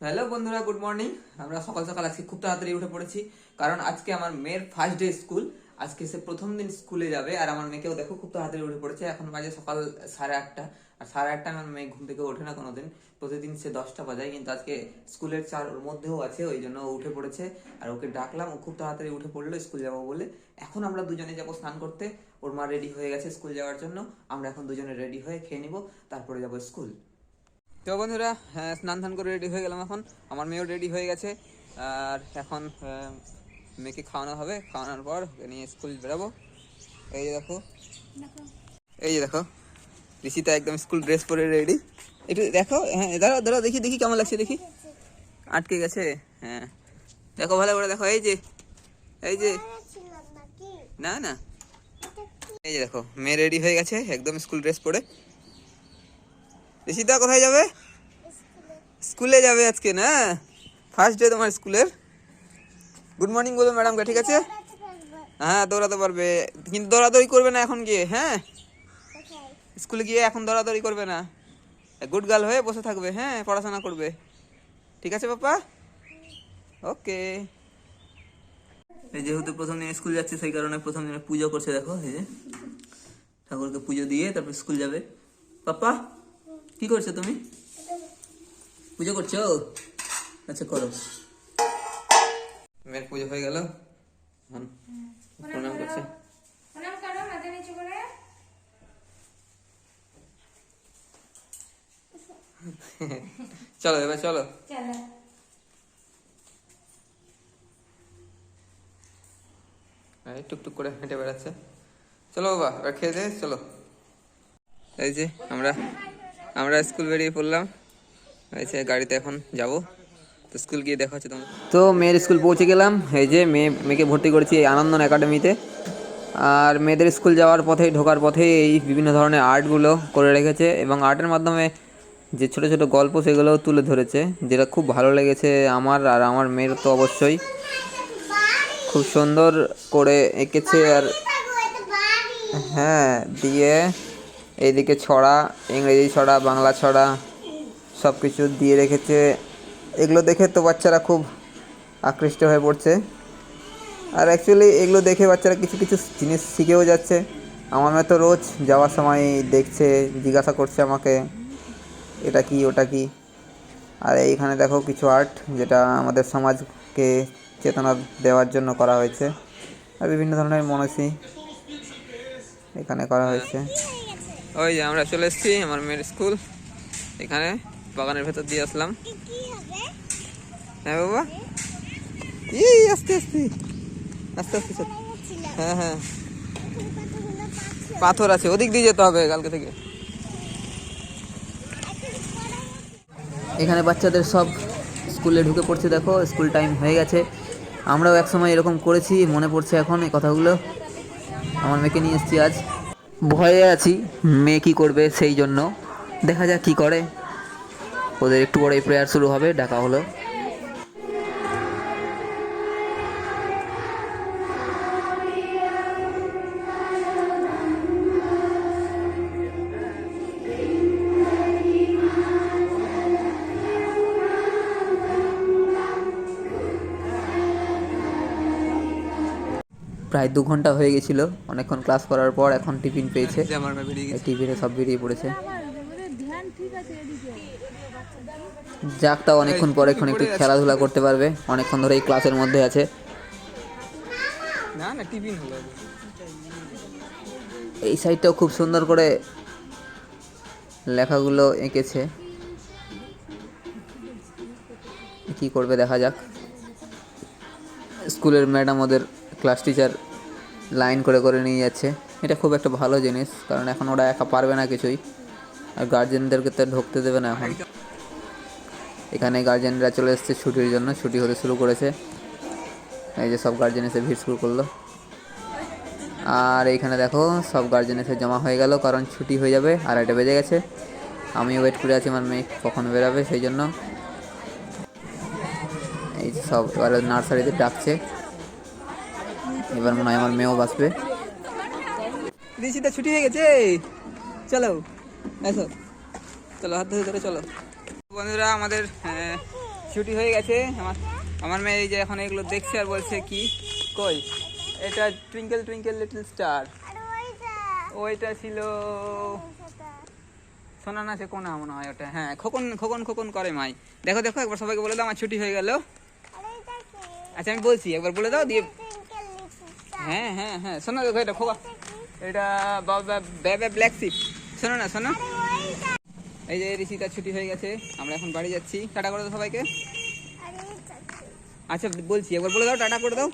Hello বন্ধুরা, good morning. আমরা সকাল সকাল আজকে খুব তাড়াতাড়ি উঠে পড়েছি, কারণ আজকে আমার মেয়ের ফার্স্ট ডে স্কুল। আজকে সে প্রথম দিন স্কুলে যাবে, আর আমার মেয়েকেও দেখো খুব তাড়াতাড়ি উঠে পড়েছে। এখন বাজে সকাল 8:30, আর 8:30 আমার মেয়ে ঘুম থেকে ওঠে না কোনোদিন। প্রতিদিন সে 10টা বাজায়, কিন্তু আজকে স্কুলের 4 ওর মধ্যেও আছে, ওই জন্য ও উঠে পড়েছে। আর ওকে ডাকলাম, ও খুব তাড়াতাড়ি উঠে পড়লো স্কুল যাবো বলে। এখন আমরা দুজনে যাবো স্নান করতে। ওর মা রেডি হয়ে গেছে স্কুল যাওয়ার জন্য। আমরা এখন দুজনে রেডি হয়ে খেয়ে নিবো, তারপরে যাবো স্কুল। তো বন্ধুরা, স্নান ধান করে রেডি হয়ে গেলাম। এখন আমার মেয়েও রেডি হয়ে গেছে, আর এখন মেয়েকে খাওয়ানো হবে। খাওয়ানোর পর ওকে নিয়ে স্কুল বেরাবো। এই যে দেখো, এই যে দেখো, ঋষিতা একদম স্কুল ড্রেস পরে রেডি। একটু দেখো, হ্যাঁ দাঁড়াও দাঁড়াও, দেখি দেখি কেমন লাগছে, দেখি। আটকে গেছে, হ্যাঁ দেখো ভালো করে দেখো। এই যে, এই যে, না না, এই যে দেখো, মেয়ে রেডি হয়ে গেছে একদম স্কুল ড্রেস পরে। ঋষিতা কোথায় যাবে? স্কুলে যাবে আজকে, না ফার্স্ট ডে তোমার স্কুলের। গুড মর্নিং বলো ম্যাডামকে, ঠিক আছে? হ্যাঁ দৌড়াতে পারবে, কিন্তু দৌড়াদৌড়ি করবে না এখন গিয়ে। হ্যাঁ, স্কুলে গিয়ে এখন দৌড়াদৌড়ি করবে না, গুড গার্ল হয়ে বসে থাকবে। হ্যাঁ, পড়াশোনা করবে, ঠিক আছে পাপা? ওকে। এই যেহেতু প্রথম দিন স্কুল যাচ্ছে, সেই কারণে প্রথম দিনে পুজো করছে। দেখো, এই যে ঠাকুরকে পুজো দিয়ে তারপর স্কুল যাবে। পাপা কি করছো তুমি? পুজো করছো? আচ্ছা করো। মেয়ের পুজো হয়ে গেল, প্রণাম করছে। চলো এবার চলো। টুকটুক করে হেঁটে বেড়াচ্ছে। চলো বাবা, এবার খেয়ে দে, চলো। এই যে আমরা আমরা স্কুল বেরিয়ে পড়লাম। এই যে গাড়িতে এখন যাব, তো স্কুল গিয়ে দেখা হচ্ছে তোমার। তো মেয়ের স্কুল পৌঁছে গেলাম। এই যে মেয়েকে ভর্তি করেছি এই আনন্দন একাডেমিতে। আর মেয়েদের স্কুল যাওয়ার পথে, ঢোকার পথে এই বিভিন্ন ধরনের আর্টগুলো করে রেখেছে, এবং আর্টের মাধ্যমে যে ছোট ছোট গল্প সেগুলোও তুলে ধরেছে, যেটা খুব ভালো লেগেছে আমার, আর আমার মেয়ের তো অবশ্যই। খুব সুন্দর করে এঁকেছে। আর হ্যাঁ, দিয়ে এইদিকে ছড়া, ইংরেজি ছড়া, বাংলা ছড়া সব কিছু দিয়ে রেখেছে। এগুলো দেখে তো বাচ্চারা খুব আকৃষ্ট হয়ে পড়ছে। আর অ্যাকচুয়ালি এগুলো দেখে বাচ্চারা কিছু কিছু জিনিস শিখেও যাচ্ছে। আমার মেয়ে তো রোজ যাওয়ার সময় দেখছে, জিজ্ঞাসা করছে আমাকে, এটা কি ওটা কি। আর এইখানে দেখো কিছু আর্ট, যেটা আমাদের সমাজকে চেতনা দেওয়ার জন্য করা হয়েছে। আর বিভিন্ন ধরনের মনীষী এখানে করা হয়েছে। ওই যে আমরা চলে এসেছি আমার মেয়ের স্কুল। এখানে বাগানের ভেতর দিয়ে আসলাম। হ্যাঁ বাবা, আস্তে আস্তে আস্তে আস্তে চল। হ্যাঁ হ্যাঁ, পাথর আছে, ওদিক দিয়ে যেতে হবে কালকে থেকে। এখানে বাচ্চাদের সব স্কুলে ঢুকে পড়ছে। দেখো, স্কুল টাইম হয়ে গেছে। আমরাও একসময় এরকম করেছি, মনে পড়ছে এখন এই কথাগুলো। আমার মেয়েকে নিয়ে এসেছি আজ। ভয়ে আছি মেয়ে কী করবে, সেই জন্য দেখা যাক কী করে। ওদের একটু পরেই প্রেয়ার শুরু হবে, ডাকা হলো। প্রায় 2 ঘন্টা হয়ে গেছিলো অনেকক্ষণ ক্লাস করার পর। এখন টিফিন পেয়েছে, টিফিনে সব বেরিয়ে পড়েছে। যাক, তাও অনেকক্ষণ পরে এখন একটু খেলাধুলা করতে পারবে, অনেকক্ষণ ধরে এই ক্লাসের মধ্যে আছে। এই সাইডটাও খুব সুন্দর করে লেখাগুলো এঁকেছে, কি করবে দেখা যাক। স্কুলের ম্যাডাম, ওদের ক্লাস টিচার লাইন করে করে নিয়ে যাচ্ছে। এটা খুব একটা ভালো জিনিস, কারণ এখন ওরা একা পারবে না কিছুই, আর গার্জেনদেরকে তো ঢুকতে দেবে না এখন। এখানে গার্জেনরা চলে এসছে ছুটির জন্য, ছুটি হতে শুরু করেছে। এই যে সব গার্জেন এসে ভিড় শুরু করলো। আর এইখানে দেখো সব গার্জেন এসে জমা হয়ে গেল, কারণ ছুটি হয়ে যাবে, 2:30 বেজে গেছে। আমি ওয়েট করে আছি আমার মেয়ে কখন বেরাবে, সেই জন্য। এই সব এবার নার্সারিতে ডাকছে, এবার মনে হয় আমার মেয়েও বাসবে। ঋষিতা ছুটি হয়ে গেছে, চলো এসো, চলো হাত ধরে ধরে চলো। বন্ধুরা, আমাদের ছুটি হয়ে গেছে। আমার আমার মেয়ে এই যে এখন এগুলো দেখছে আর বলছে কি কই এটা টুইঙ্কেল টুইঙ্কেল লিটল স্টার, ওইটা ছিল শোনা না সে কোনা মনে হয় ওটা, হ্যাঁ খোকন খোকন খোকন করে মাই। দেখো দেখো একবার সবাইকে বলে দাও আমার ছুটি হয়ে গেল। আচ্ছা আমি বলছি একবার বলে দাও দিয়ে। হ্যাঁ হ্যাঁ হ্যাঁ শোনো দেখো এটা খোকা, এটা বাবা বেবে ব্ল্যাক শিপ। শোনো না শোনো, এই যে ঋষিতার ছুটি হয়ে গেছে, আমরা এখন বাড়ি যাচ্ছি। টাটা করে দাও সবাইকে। আচ্ছা বলছি একবার বলে দাও টাটা করে দাও।